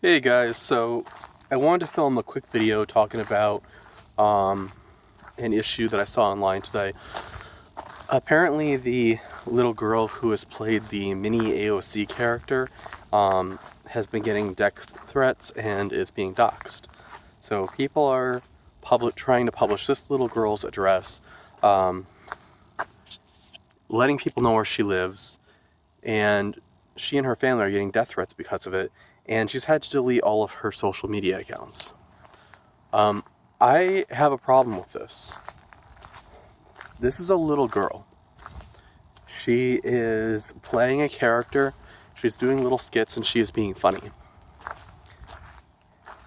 Hey guys, so I wanted to film a quick video talking about an issue that I saw online today. Apparently the little girl who has played the mini AOC character has been getting death threats and is being doxxed. So people are trying to publish this little girl's address, letting people know where she lives, and she and her family are getting death threats because of it, and she's had to delete all of her social media accounts. I have a problem with this. This is a little girl. She is playing a character, she's doing little skits, and she is being funny.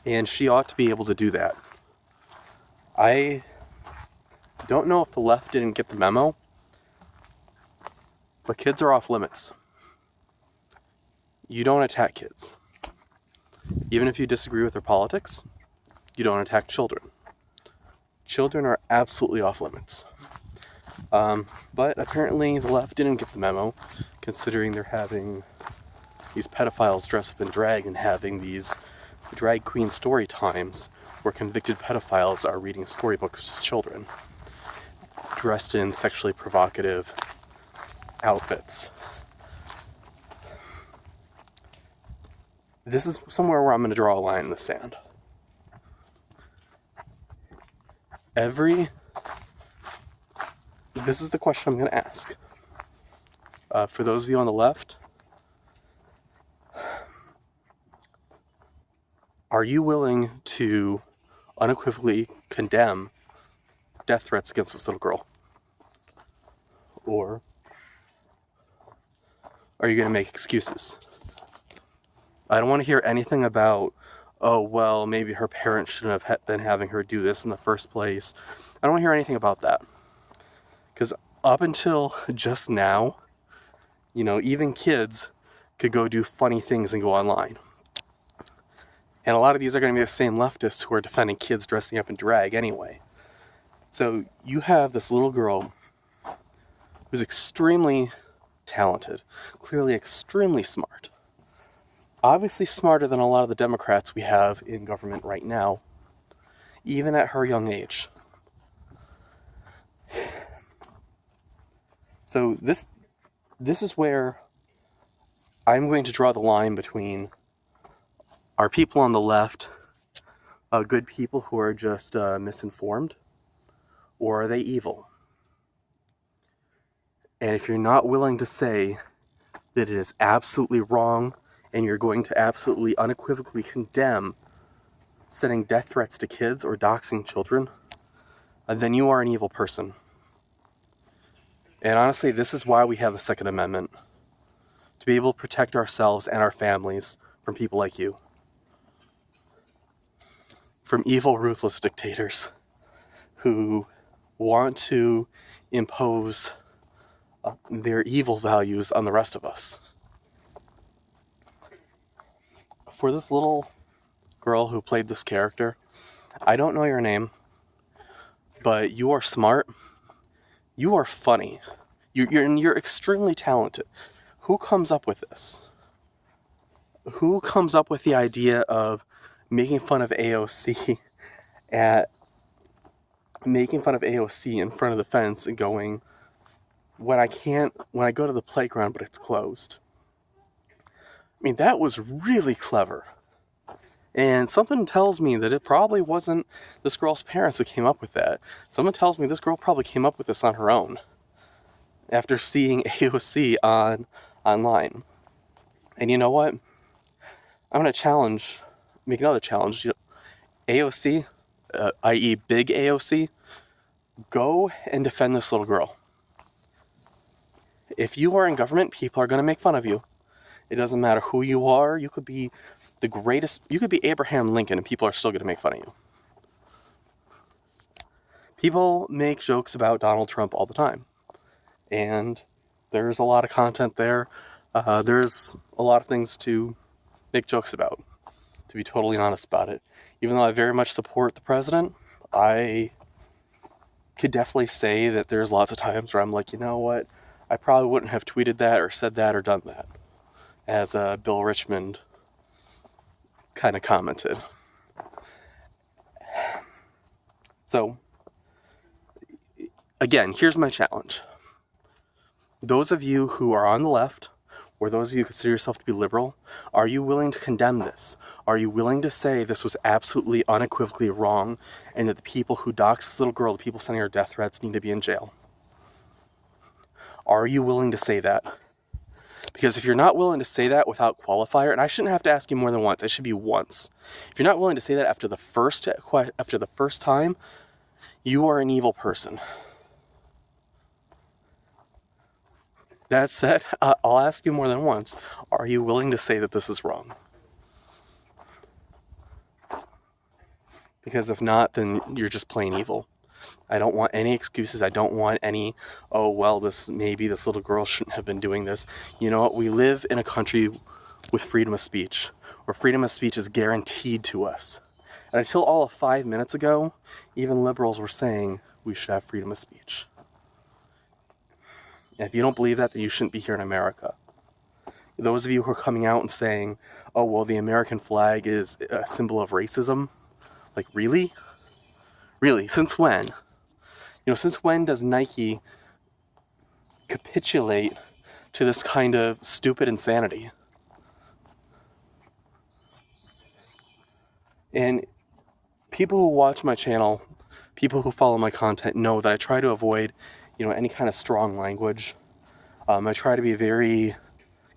And she ought to be able to do that. I don't know if the left didn't get the memo, but kids are off limits. You don't attack kids. Even if you disagree with their politics, you don't attack children. Children are absolutely off limits. But apparently the left didn't get the memo, considering they're having these pedophiles dress up in drag and having these drag queen story times where convicted pedophiles are reading storybooks to children, dressed in sexually provocative outfits. This is somewhere where I'm going to draw a line in the sand. This is the question I'm going to ask. For those of you on the left, are you willing to unequivocally condemn death threats against this little girl? Or are you going to make excuses? I don't want to hear anything about, oh, well, maybe her parents shouldn't have been having her do this in the first place. I don't want to hear anything about that. Because up until just now, even kids could go do funny things and go online. And a lot of these are going to be the same leftists who are defending kids dressing up in drag anyway. So you have this little girl who's extremely talented, clearly extremely smart. Obviously smarter than a lot of the Democrats we have in government right now, even at her young age. So this is where I'm going to draw the line between, are people on the left good people who are just misinformed, or are they evil? And if you're not willing to say that it is absolutely wrong and you're going to absolutely unequivocally condemn sending death threats to kids or doxing children, then you are an evil person. And honestly, this is why we have the Second Amendment. To be able to protect ourselves and our families from people like you. From evil, ruthless dictators who want to impose their evil values on the rest of us. For this little girl who played this character, I don't know your name, but you are smart. You are funny. You're extremely talented. Who comes up with this? Who comes up with the idea of making fun of AOC in front of the fence and going, when I go to the playground but it's closed? I mean, that was really clever. And something tells me that it probably wasn't this girl's parents who came up with that. Someone tells me this girl probably came up with this on her own after seeing AOC online. And you know what? I'm going to make another challenge. AOC, i.e. big AOC, go and defend this little girl. If you are in government, people are going to make fun of you. It doesn't matter who you are. You could be the greatest. You could be Abraham Lincoln and people are still going to make fun of you. People make jokes about Donald Trump all the time. And there's a lot of content there. There's a lot of things to make jokes about, to be totally honest about it. Even though I very much support the president, I could definitely say that there's lots of times where I'm like, you know what? I probably wouldn't have tweeted that or said that or done that. As Bill Richmond kind of commented. So, again, here's my challenge. Those of you who are on the left, or those of you who consider yourself to be liberal, are you willing to condemn this? Are you willing to say this was absolutely unequivocally wrong, and that the people who doxed this little girl, the people sending her death threats, need to be in jail? Are you willing to say that? Because if you're not willing to say that without qualifier, and I shouldn't have to ask you more than once, it should be once. If you're not willing to say that after the first time, you are an evil person. That said, I'll ask you more than once, are you willing to say that this is wrong? Because if not, then you're just plain evil. I don't want any excuses. I don't want any, oh, well, maybe this little girl shouldn't have been doing this. You know what? We live in a country with freedom of speech, where freedom of speech is guaranteed to us. And until all of 5 minutes ago, even liberals were saying we should have freedom of speech. And if you don't believe that, then you shouldn't be here in America. Those of you who are coming out and saying, oh, well, the American flag is a symbol of racism. Like, really? Really? Since when? Since when does Nike capitulate to this kind of stupid insanity? And people who watch my channel, people who follow my content know that I try to avoid any kind of strong language. I try to be very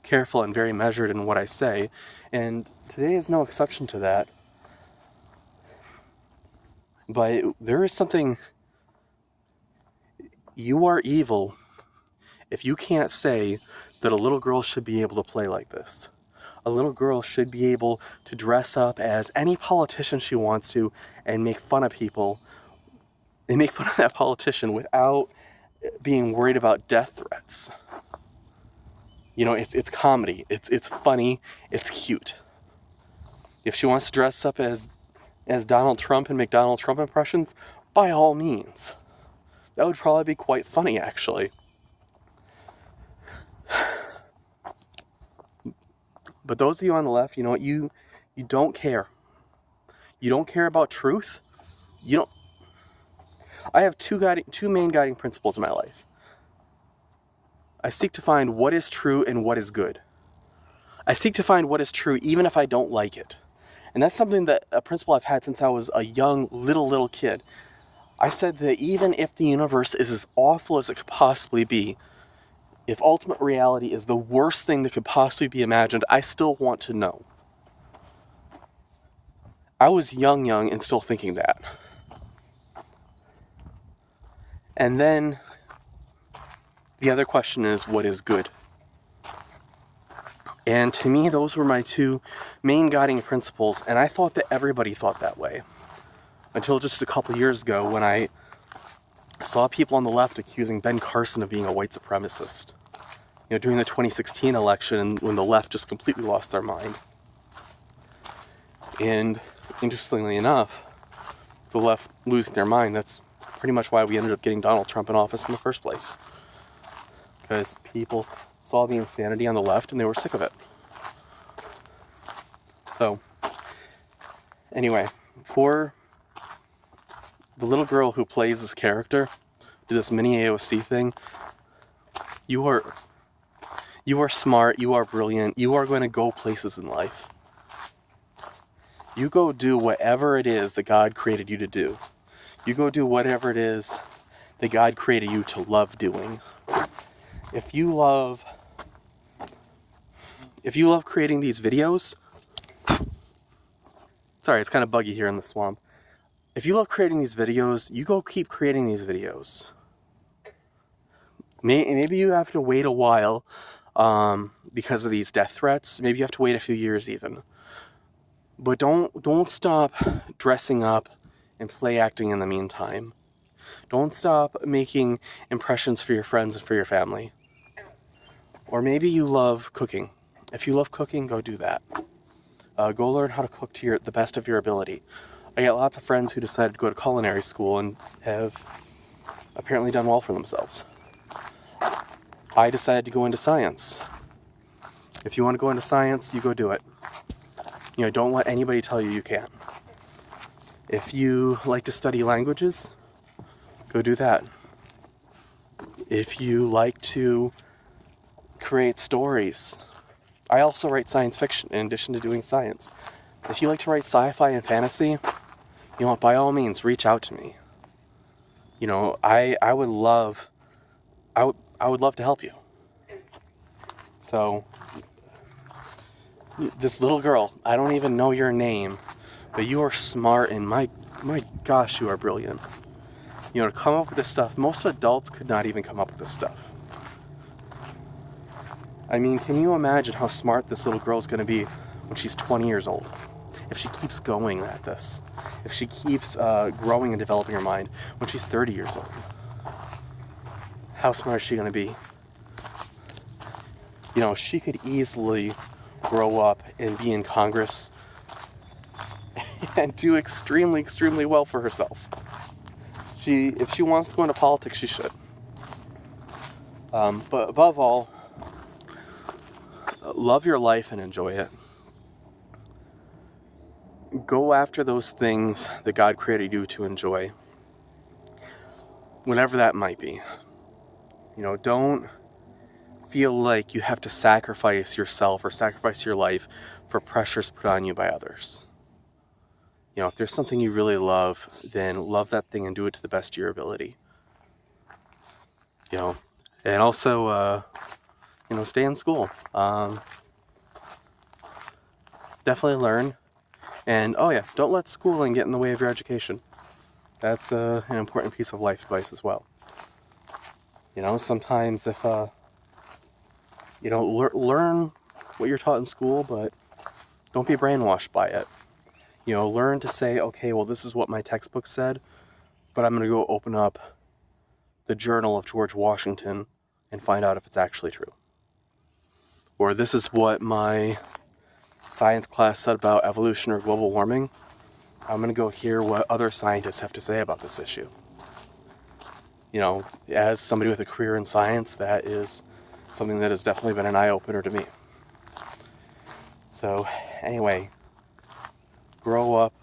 careful and very measured in what I say, and today is no exception to that. But there is something, you are evil if you can't say that a little girl should be able to play like this. A little girl should be able to dress up as any politician she wants to and make fun of people and make fun of that politician without being worried about death threats. It's comedy. It's funny. It's cute. If she wants to dress up as Donald Trump and make Donald Trump impressions, by all means. That would probably be quite funny, actually. But those of you on the left, you don't care. You don't care about truth. I have two main guiding principles in my life. I seek to find what is true and what is good. I seek to find what is true even if I don't like it. And that's a principle I've had since I was a young, little kid. I said that even if the universe is as awful as it could possibly be, if ultimate reality is the worst thing that could possibly be imagined, I still want to know. I was young and still thinking that. And then the other question is, what is good? And to me, those were my two main guiding principles, and I thought that everybody thought that way. Until just a couple years ago when I saw people on the left accusing Ben Carson of being a white supremacist. During the 2016 election when the left just completely lost their mind. And interestingly enough, the left losing their mind, that's pretty much why we ended up getting Donald Trump in office in the first place. Because people saw the insanity on the left and they were sick of it. So, anyway, for the little girl who plays this character, do this mini AOC thing, you are smart, you are brilliant, you are going to go places in life. You go do whatever it is that God created you to do. You go do whatever it is that God created you to love doing. If you love creating these videos, sorry, it's kind of buggy here in the swamp. If you love creating these videos, you go keep creating these videos. Maybe you have to wait a while because of these death threats. Maybe you have to wait a few years even. But don't stop dressing up and play acting in the meantime. Don't stop making impressions for your friends and for your family. Or maybe you love cooking. If you love cooking, go do that. Go learn how to cook to the best of your ability. I got lots of friends who decided to go to culinary school and have apparently done well for themselves. I decided to go into science. If you want to go into science, you go do it. Don't let anybody tell you you can't. If you like to study languages, go do that. If you like to create stories, I also write science fiction in addition to doing science. If you like to write sci-fi and fantasy, by all means, reach out to me. I would love to help you. So, this little girl, I don't even know your name, but you are smart, and my gosh, you are brilliant. To come up with this stuff, most adults could not even come up with this stuff. I mean, can you imagine how smart this little girl is going to be when she's 20 years old? If she keeps going at this, if she keeps growing and developing her mind when she's 30 years old, how smart is she going to be? She could easily grow up and be in Congress and do extremely, extremely well for herself. If she wants to go into politics, she should. But above all, love your life and enjoy it. Go after those things that God created you to enjoy, whatever that might be. Don't feel like you have to sacrifice yourself or sacrifice your life for pressures put on you by others. If there's something you really love, then love that thing and do it to the best of your ability. And also, stay in school. Definitely learn. And, don't let schooling get in the way of your education. That's an important piece of life advice as well. Sometimes if, learn what you're taught in school, but don't be brainwashed by it. Learn to say, okay, well, this is what my textbook said, but I'm going to go open up the Journal of George Washington and find out if it's actually true. Or this is what my science class said about evolution or global warming. I'm going to go hear what other scientists have to say about this issue. As somebody with a career in science, that is something that has definitely been an eye-opener to me. So, anyway, grow up,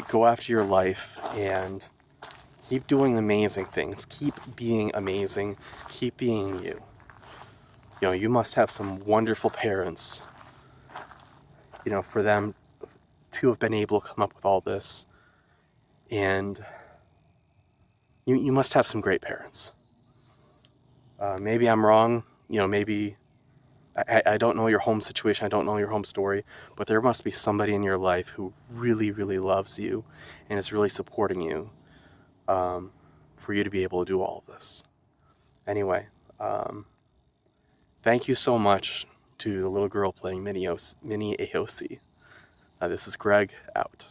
go after your life, and keep doing amazing things. Keep being amazing. Keep being you. You must have some wonderful parents, for them to have been able to come up with all this. And you must have some great parents. Maybe I'm wrong. Maybe I don't know your home situation. I don't know your home story. But there must be somebody in your life who really, really loves you and is really supporting you for you to be able to do all of this. Anyway, thank you so much to the little girl playing Mini AOC. This is Greg, out.